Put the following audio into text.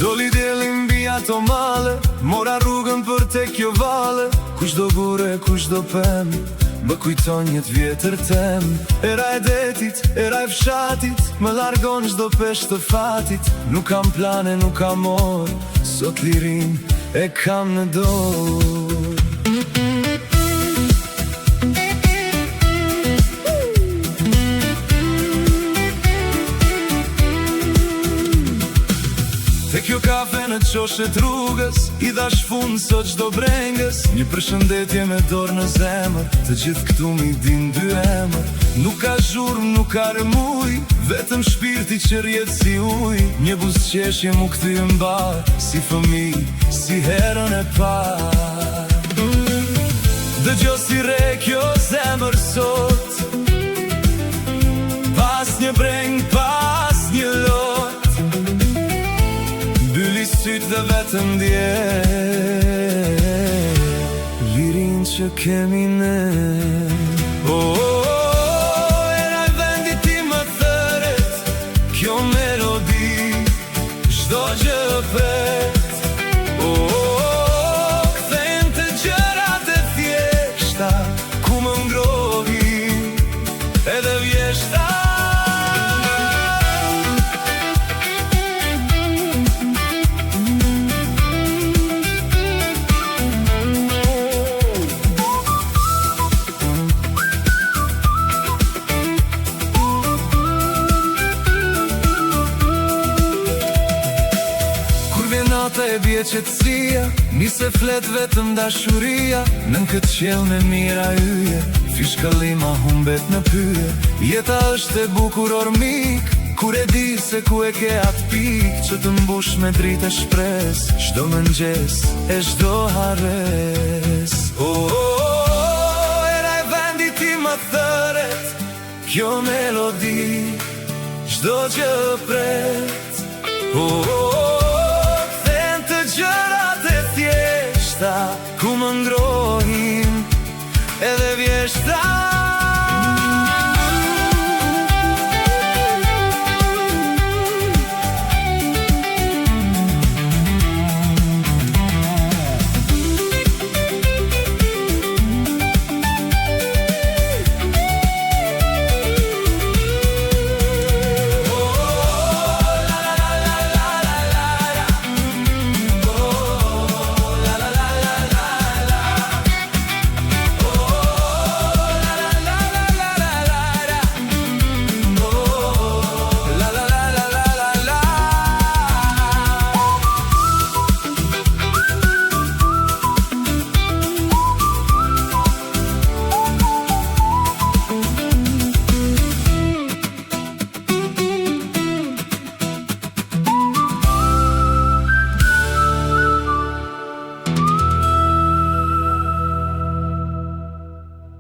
Doli djeli mbi ato male, mora rrugën për te kjo vale. Kushdo gure, kushdo pem, më kujton një vjetër tem. Era e detit, era e fshatit, më largon çdo pesh të fatit. Nuk kam plane, nuk kam orë, sot lirin e kam në dorë. Te kjo kafe në qoshet rrugës, i dhash fund sot çdo brengës. Një përshëndetje me dorë në zemër, të gjithë këtu mi din dy emër. Nuk ka zhurmë, nuk ka rëmuj, vetëm shpirti që rjet si uj. Një buzëqeshje mu këthy mbar, si fëmijë, si herën e parë. Dëgjo si re kjo zemër sot, pas një breng, pas një lot. Byli sytë dhe vetëm dje, lirin që kemi ne. Era i vendi ti më thëret, kjo melodi, çdo gjë pret. Kthejmë të gjërat e thjeshta, ku më ngrohi, edhe vjeshta. Nata e bje qetësia, nise flet vetëm dashuria. Nën këtë qel me mira yje, fishkallima humbet në pyje. Jeta është e bukur ormik, kur e di se ku e ke atë pik, që të mbush me dritë e shpres, çdo mëngjes e çdo harres. Era e vendi ti më thëret, kjo melodi, çdo gjë pret.